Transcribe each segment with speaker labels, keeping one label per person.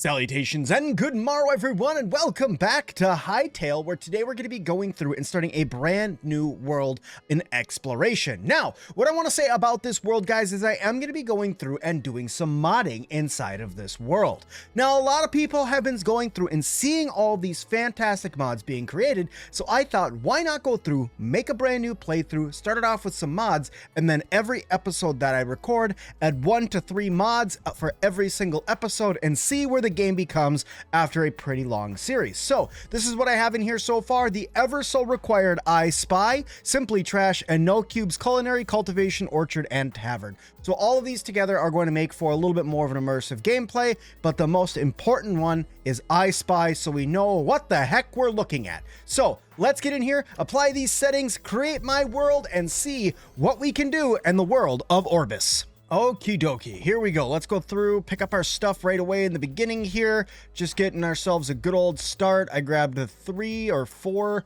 Speaker 1: Salutations and good morrow everyone, and welcome back to Hytale, where today we're going to be going through and starting a brand new world in exploration. Now, what I want to say about this world, guys, is I am going to be going through and doing some modding inside of this world. Now, a lot of people have been going through and seeing all these fantastic mods being created, so I thought, why not go through, make a brand new playthrough, start it off with some mods, and then every episode that I record, add 1 to 3 mods for every single episode and see where the game becomes after a pretty long series. So this is what I have in here so far: the ever so required I Spy, Simply Trash, and No Cubes Culinary, Cultivation, Orchard, and Tavern. So all of these together are going to make for a little bit more of an immersive gameplay, but the most important one is I Spy, so we know what the heck we're looking at. So let's get in here, apply these settings, create my world, and see what we can do in the world of Orbis. Okie dokie, here we go. Let's go through, pick up our stuff right away in the beginning here. Just getting ourselves a good old start. I grabbed the 3 or 4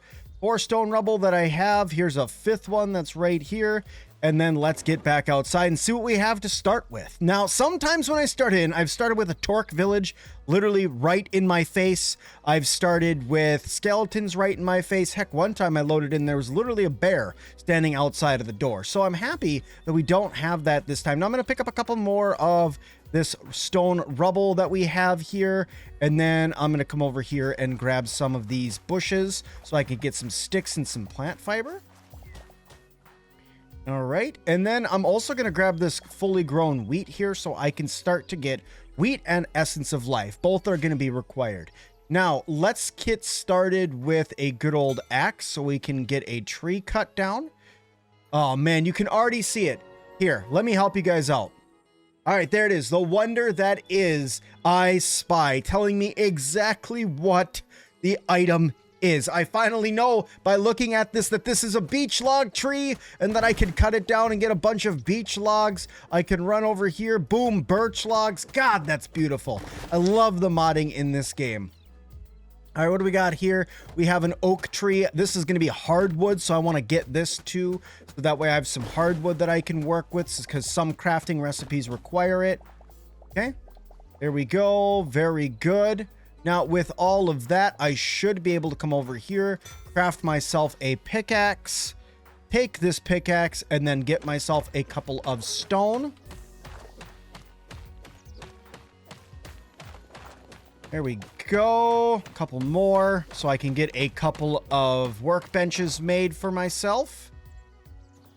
Speaker 1: stone rubble that I have. Here's a 5th one that's right here. And then let's get back outside and see what we have to start with. Now, sometimes when I start in, I've started with a torque village, literally right in my face. I've started with skeletons right in my face. Heck, one time I loaded in, there was literally a bear standing outside of the door. So I'm happy that we don't have that this time. Now I'm gonna pick up a couple more of this stone rubble that we have here, and then I'm gonna come over here and grab some of these bushes so I can get some sticks and some plant fiber. All right, and then I'm also going to grab this fully grown wheat here so I can start to get wheat and essence of life. Both are going to be required. Now, let's get started with a good old axe so we can get a tree cut down. Oh, man, you can already see it. Here, let me help you guys out. All right, there it is. The wonder that is I Spy, telling me exactly what the item is. I finally know by looking at this that this is a beech log tree and that I can cut it down and get a bunch of beech logs. I can run over here, boom, birch logs. God, that's beautiful. I love the modding in this game. All right, what do we got here? We have an oak tree. This is going to be hardwood, so I want to get this too, so that way I have some hardwood that I can work with, because some crafting recipes require it. Okay, there we go. Very good. Now, with all of that, I should be able to come over here, craft myself a pickaxe, take this pickaxe, and then get myself a couple of stone. There we go. A couple more, so I can get a couple of workbenches made for myself.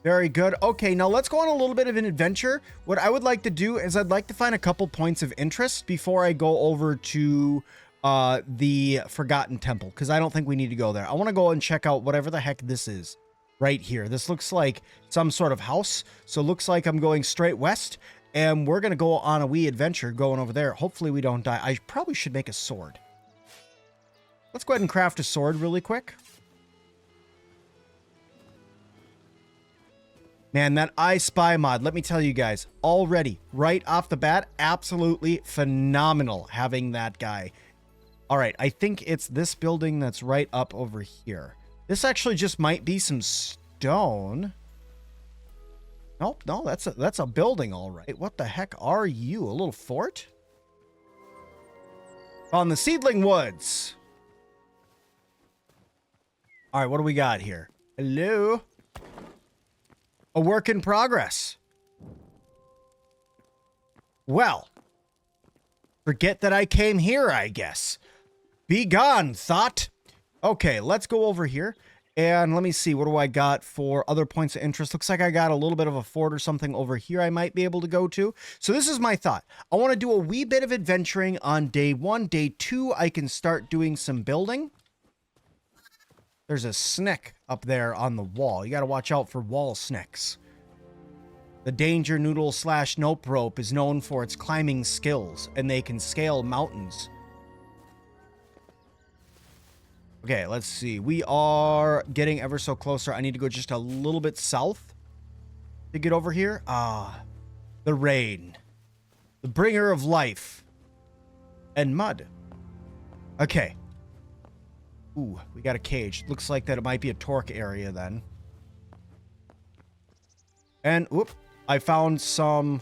Speaker 1: Very good. Okay, now let's go on a little bit of an adventure. What I would like to do is I'd like to find a couple points of interest before I go over to the Forgotten Temple, because I don't think we need to go there. I want to go and check out whatever the heck this is right here. This looks like some sort of house, so it looks like I'm going straight west, and we're going to go on a wee adventure going over there. Hopefully we don't die. I probably should make a sword. Let's go ahead and craft a sword really quick. Man, that I Spy mod, let me tell you guys, already, right off the bat, absolutely phenomenal having that guy. All right, I think it's this building that's right up over here. This actually just might be some stone. Nope, no, that's a building, all right. What the heck are you? A little fort? On the Seedling Woods. All right, what do we got here? Hello? A work in progress. Well, forget that I came here, I guess. Be gone, thought. Okay, let's go over here. And let me see, what do I got for other points of interest? Looks like I got a little bit of a fort or something over here I might be able to go to. So this is my thought. I want to do a wee bit of adventuring on day 1. Day 2, I can start doing some building. There's a snake up there on the wall. You got to watch out for wall snakes. The Danger Noodle / Nope Rope is known for its climbing skills, and they can scale mountains. Okay, let's see. We are getting ever so closer. I need to go just a little bit south to get over here. Ah, the rain. The bringer of life. And mud. Okay. Ooh, we got a cage. Looks like that it might be a torque area then. And, whoop, I found some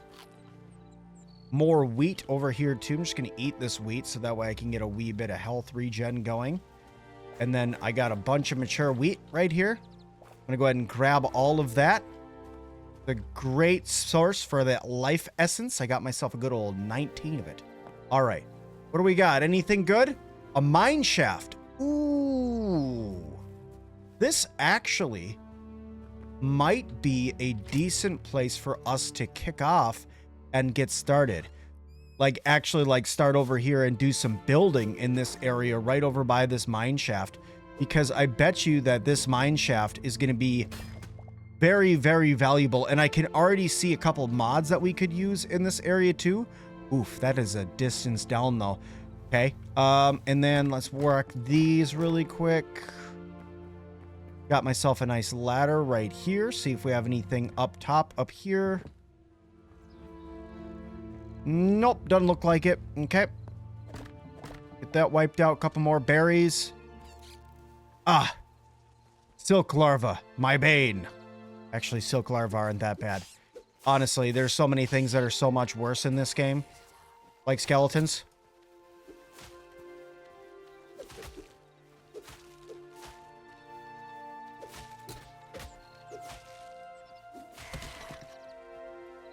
Speaker 1: more wheat over here too. I'm just going to eat this wheat so that way I can get a wee bit of health regen going. And then I got a bunch of mature wheat right here. I'm going to go ahead and grab all of that. The great source for that life essence. I got myself a good old 19 of it. All right. What do we got? Anything good? A mine shaft. Ooh. This actually might be a decent place for us to kick off and get started. Like actually like start over here and do some building in this area right over by this mine shaft. Because I bet you that this mine shaft is going to be very, very valuable. And I can already see a couple mods that we could use in this area too. Oof, that is a distance down though. Okay. And then let's work these really quick. Got myself a nice ladder right here. See if we have anything up top up here. Nope, doesn't look like it. Okay. Get that wiped out. Couple more berries. Ah. Silk larva, my bane. Actually, silk larvae aren't that bad. Honestly, there's so many things that are so much worse in this game. Like skeletons.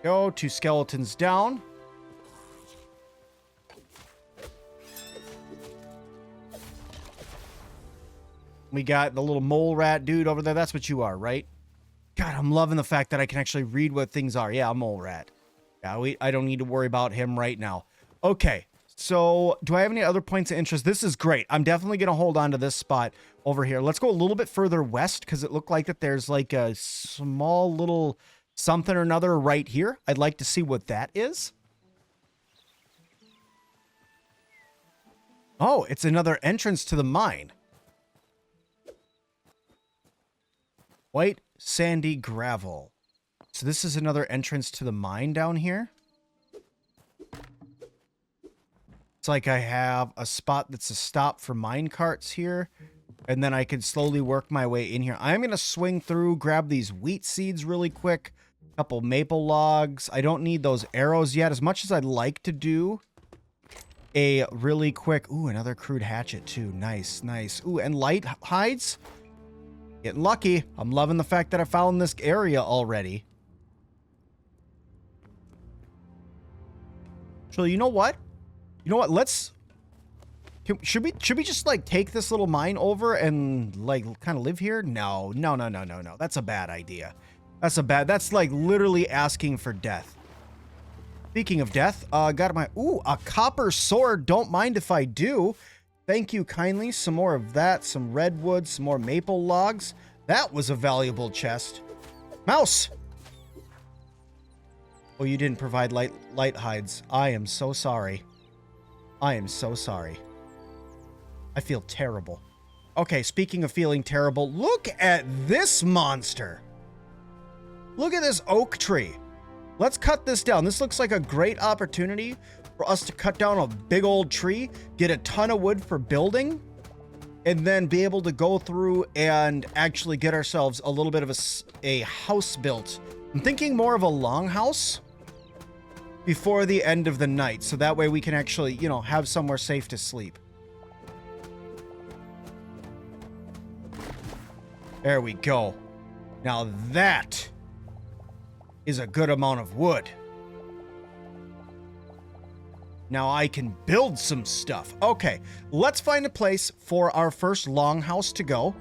Speaker 1: Go, 2 skeletons down. We got the little mole rat dude over there. That's what you are, right? God, I'm loving the fact that I can actually read what things are. Yeah, a mole rat. Yeah, I don't need to worry about him right now. Okay, so do I have any other points of interest? This is great. I'm definitely going to hold on to this spot over here. Let's go a little bit further west because it looked like that there's like a small little something or another right here. I'd like to see what that is. Oh, it's another entrance to the mine. White sandy gravel. So this is another entrance to the mine down here. It's like I have a spot that's a stop for mine carts here. And then I can slowly work my way in here. I'm going to swing through, grab these wheat seeds really quick. A couple maple logs. I don't need those arrows yet. As much as I'd like to do a really quick... Ooh, another crude hatchet too. Nice, nice. Ooh, and light hides. Getting lucky. I'm loving the fact that I found this area already. So you know what? You know what? Let's... Should we just like take this little mine over and like kind of live here? No. That's a bad idea. That's like literally asking for death. Speaking of death, got my... Ooh, a copper sword. Don't mind if I do. Thank you kindly. Some more of that. Some redwood. Some more maple logs. That was a valuable chest. Mouse! Oh, you didn't provide light hides. I am so sorry. I am so sorry. I feel terrible. Okay, speaking of feeling terrible, look at this monster. Look at this oak tree. Let's cut this down. This looks like a great opportunity for us to cut down a big old tree, get a ton of wood for building, and then be able to go through and actually get ourselves a little bit of a house built. I'm thinking more of a longhouse before the end of the night, so that way we can actually, you know, have somewhere safe to sleep. There we go. Now that is a good amount of wood. Now I can build some stuff. Okay, let's find a place for our first longhouse to go.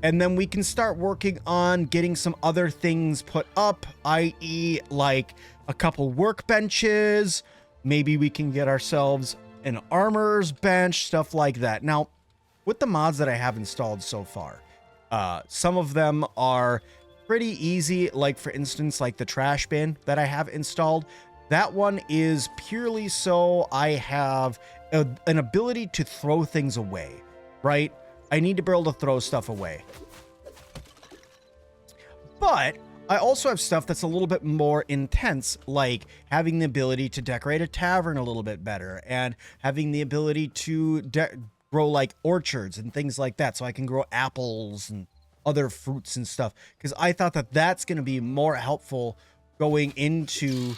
Speaker 1: And then we can start working on getting some other things put up, i.e. like a couple workbenches. Maybe we can get ourselves an armorer's bench, stuff like that. Now, with the mods that I have installed so far, some of them are pretty easy. Like, for instance, like the trash bin that I have installed. That one is purely so I have an ability to throw things away, right? I need to be able to throw stuff away. But I also have stuff that's a little bit more intense, like having the ability to decorate a tavern a little bit better and having the ability to grow like orchards and things like that. So I can grow apples and other fruits and stuff, because I thought that that's going to be more helpful going into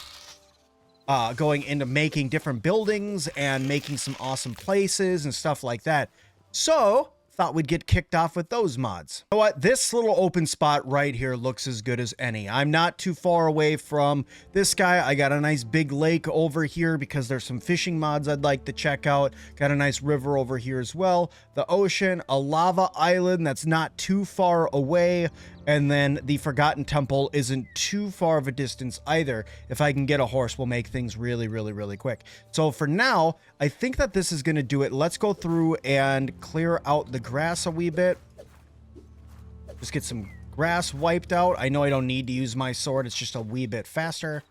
Speaker 1: going into making different buildings and making some awesome places and stuff like that. So thought we'd get kicked off with those mods. You know what? This little open spot right here looks as good as any. I'm not too far away from this guy. I got a nice big lake over here because there's some fishing mods I'd like to check out. Got a nice river over here as well. The ocean, a lava island that's not too far away. And then the Forgotten Temple isn't too far of a distance either. If I can get a horse, we'll make things really, really, really quick. So for now, I think that this is going to do it. Let's go through and clear out the grass a wee bit. Just get some grass wiped out. I know I don't need to use my sword. It's just a wee bit faster.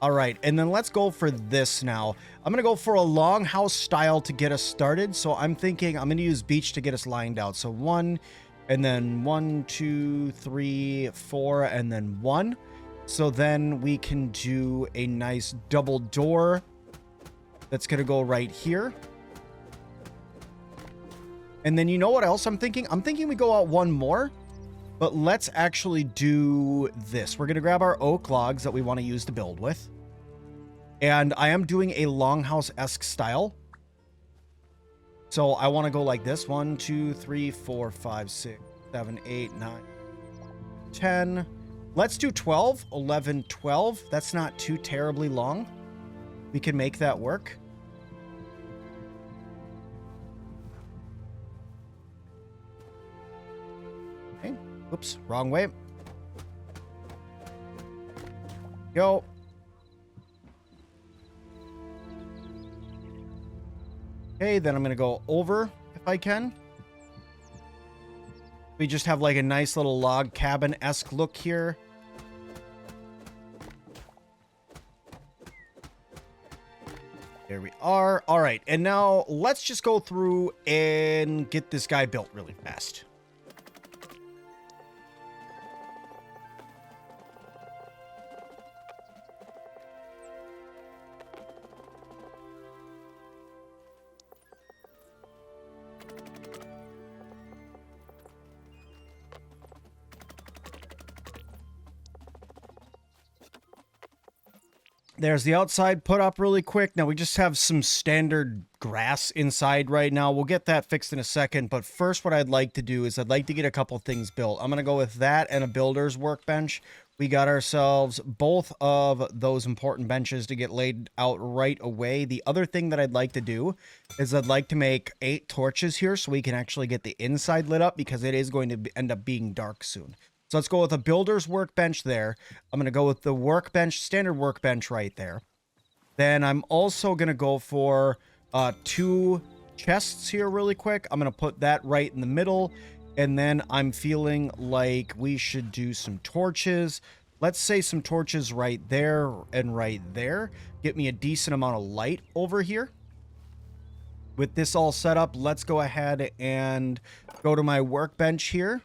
Speaker 1: All right, and then let's go for this now. I'm going to go for a longhouse style to get us started. So I'm thinking I'm going to use beach to get us lined out. So 1... and then 1, 2, 3, 4, and then 1. So then we can do a nice double door that's going to go right here. And then you know what else I'm thinking? I'm thinking we go out one more, but let's actually do this. We're going to grab our oak logs that we want to use to build with. And I am doing a longhouse-esque style. So I want to go like this. 1, 2, 3, 4, 5, 6, 7, 8, 9, 10. Let's do 12, 11, 12. That's not too terribly long. We can make that work. Okay. Oops, wrong way. Go. Okay, then I'm going to go over if I can. We just have like a nice little log cabin-esque look here. There we are. All right, and now let's just go through and get this guy built really fast. There's the outside put up really quick. Now we just have some standard grass inside right now. We'll get that fixed in a second. But first, what I'd like to do is I'd like to get a couple things built. I'm going to go with that and a builder's workbench. We got ourselves both of those important benches to get laid out right away. The other thing that I'd like to do is I'd like to make 8 torches here so we can actually get the inside lit up because it is going to end up being dark soon. So let's go with a builder's workbench there. I'm going to go with the workbench, standard workbench right there. Then I'm also going to go for 2 chests here really quick. I'm going to put that right in the middle. And then I'm feeling like we should do some torches. Let's say some torches right there and right there. Get me a decent amount of light over here. With this all set up, let's go ahead and go to my workbench here.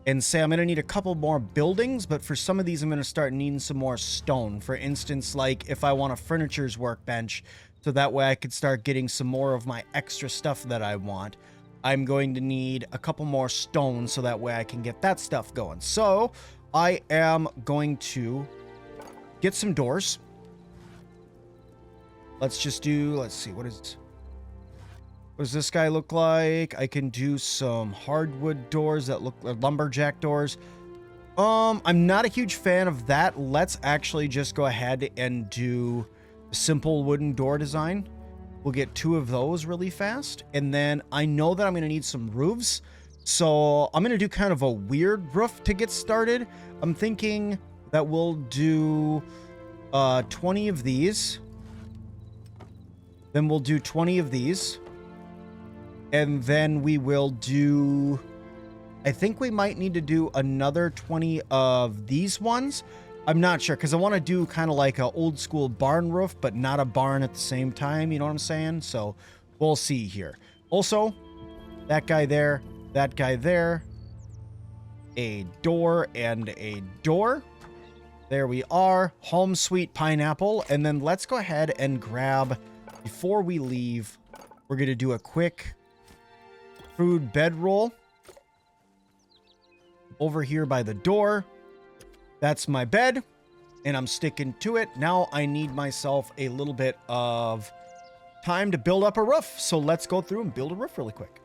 Speaker 1: And say I'm going to need a couple more buildings, but for some of these I'm going to start needing some more stone. For instance, like if I want a furniture's workbench, so that way I could start getting some more of my extra stuff that I want, I'm going to need a couple more stone so that way I can get that stuff going. So I am going to get some doors. Let's just do, let's see, what does this guy look like? I can do some hardwood doors that look like lumberjack doors. I'm not a huge fan of that. Let's actually just go ahead and do a simple wooden door design. We'll get 2 of those really fast. And then I know that I'm going to need some roofs. So I'm going to do kind of a weird roof to get started. I'm thinking that we'll do 20 of these. Then we'll do 20 of these. And then we will do, I think we might need to do another 20 of these ones. I'm not sure because I want to do kind of like an old school barn roof, but not a barn at the same time. You know what I'm saying? So we'll see here. Also, that guy there, a door and a door. There we are. Home sweet pineapple. And then let's go ahead and grab, before we leave, we're going to do a quick food bedroll over here by the door. That's my bed. and I'm sticking to it. Now I need myself a little bit of time to build up a roof. So let's go through and build a roof really quick.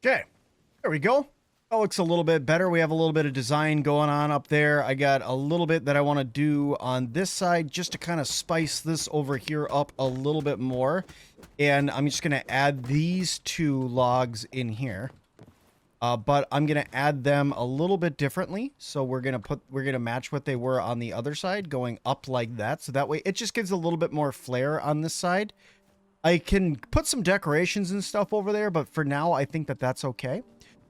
Speaker 1: Okay, there we go. That looks a little bit better. We have a little bit of design going on up there. I got a little bit that I want to do on this side just to kind of spice this over here up a little bit more. And I'm just going to add these 2 logs in here. But I'm going to add them a little bit differently. So we're going to match what they were on the other side, going up like that. So that way it just gives a little bit more flair on this side. I can put some decorations and stuff over there, but for now, I think that that's okay.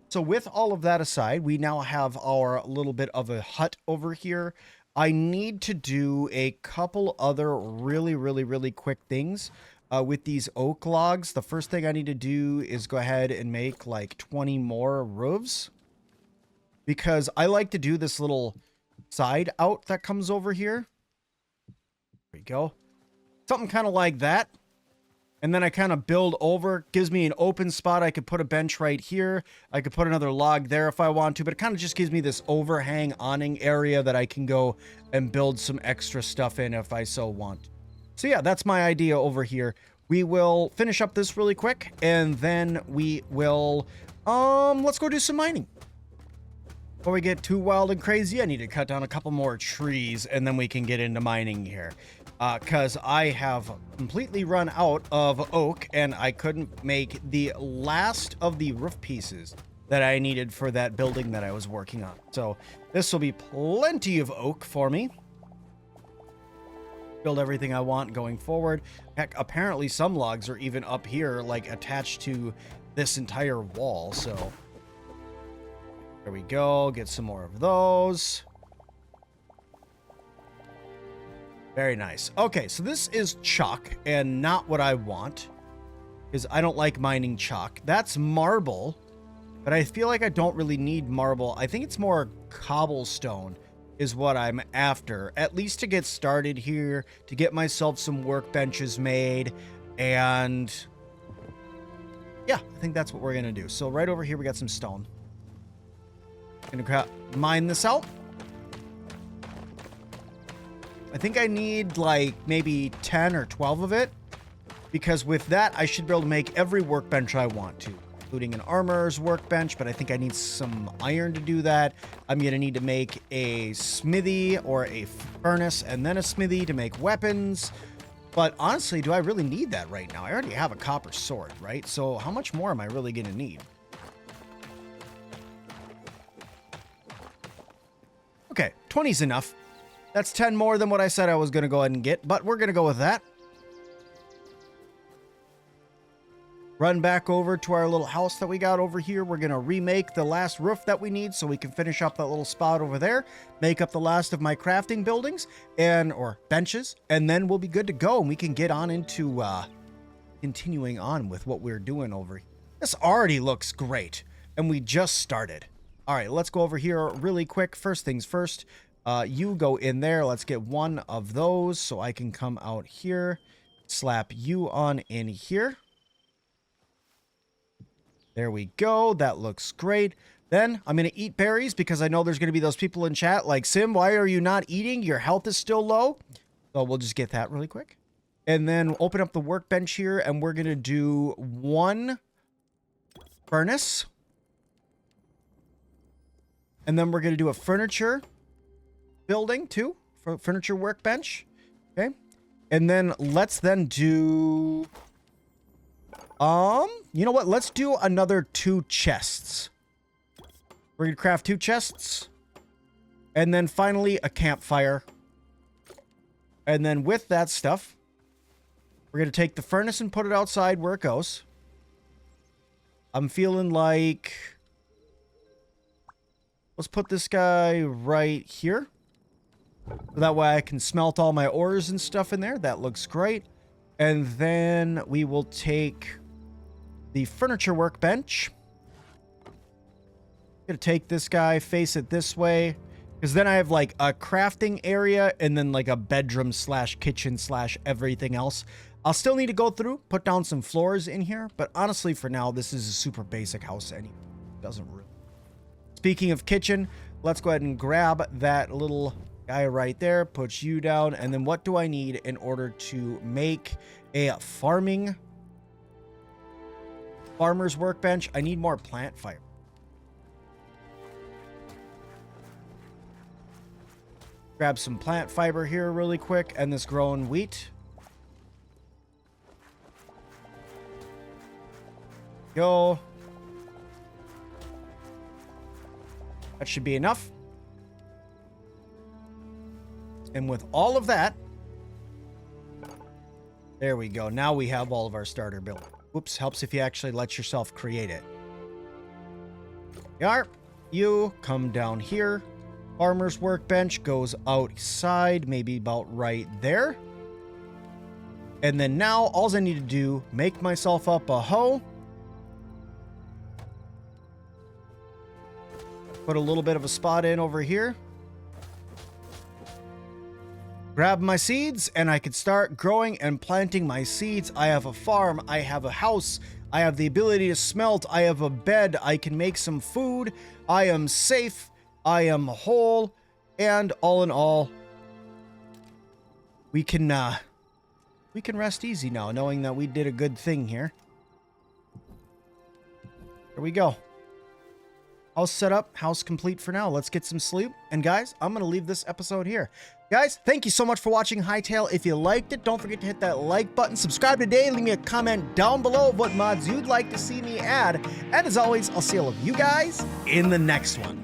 Speaker 1: So with all of that aside, we now have our little bit of a hut over here. I need to do a couple other really quick things with these oak logs. The first thing I need to do is go ahead and make like 20 more roofs, because I like to do this little side out that comes over here. There we go. Something kind of like that. And then I kind of build over, gives me an open spot. I could put a bench right here. I could put another log there if I want to, but it kind of just gives me this overhang awning area that I can go and build some extra stuff in if I so want. So yeah, that's my idea over here. We will finish up this really quick, and then we will, let's go do some mining. Before we get too wild and crazy, I need to cut down a couple more trees, and then we can get into mining here. Because I have completely run out of oak, and I couldn't make the last of the roof pieces that I needed for that building that I was working on. So this will be plenty of oak for me. Build everything I want going forward. Heck, apparently some logs are even up here, like attached to this entire wall. So there we go. Get some more of those. Very nice. Okay, so this is chalk and not what I want, because I don't like mining chalk. That's marble, but I feel like I don't really need marble. I think it's more cobblestone is what I'm after, at least to get started here, to get myself some workbenches made, and yeah, I think that's what we're going to do. So right over here, we got some stone. Going to mine this out. I think I need like maybe 10 or 12 of it, because with that, I should be able to make every workbench I want to, including an armorer's workbench, but I think I need some iron to do that. I'm going to need to make a smithy or a furnace and then a smithy to make weapons. But honestly, do I really need that right now? I already have a copper sword, right? So how much more am I really going to need? Okay, 20's enough. That's 10 more than what I said I was going to go ahead and get, but we're going to go with that. Run back over to our little house that we got over here. We're going to remake the last roof that we need so we can finish up that little spot over there, make up the last of my crafting buildings or benches, and then we'll be good to go, and we can get on into continuing on with what we're doing over here. This already looks great, and we just started. All right, let's go over here really quick. First things first. You go in there. Let's get one of those so I can come out here. Slap you on in here. There we go. That looks great. Then I'm going to eat berries because I know there's going to be those people in chat like, Sim, why are you not eating? Your health is still low. So we'll just get that really quick. And then open up the workbench here, and we're going to do one furnace. And then we're going to do a furniture. building too for furniture workbench. Okay. And then let's then do, you know what? Let's do another 2 chests. We're going to craft 2 chests. And then finally a campfire. And then with that stuff, we're going to take the furnace and put it outside where it goes. I'm feeling like, let's put this guy right here. So that way I can smelt all my ores and stuff in there. That looks great. And then we will take the furniture workbench. Gonna take this guy, face it this way. Because then I have like a crafting area and then like a bedroom slash kitchen slash everything else. I'll still need to go through, put down some floors in here. But honestly, for now, this is a super basic house anyway. Doesn't really. Speaking of kitchen, let's go ahead and grab that little guy right there, put you down, and then what do I need in order to make a farmer's workbench? I need more plant fiber. Grab some plant fiber here really quick, and this grown wheat. Go. That should be enough. And with all of that, there we go. Now we have all of our starter build. Oops, helps if you actually let yourself create it. Yarp, you come down here. Farmer's workbench goes outside, maybe about right there. And then now, all I need to do, make myself up a hoe. Put a little bit of a spot in over here. Grab my seeds, and I could start growing and planting my seeds. I have a farm. I have a house. I have the ability to smelt. I have a bed. I can make some food. I am safe. I am whole. And all in all, we can rest easy now, knowing that we did a good thing here. There we go. House set up, house complete for now. Let's get some sleep. And guys, I'm going to leave this episode here. Guys, thank you so much for watching Hytale. If you liked it, don't forget to hit that like button. Subscribe today. Leave me a comment down below of what mods you'd like to see me add. And as always, I'll see all of you guys in the next one.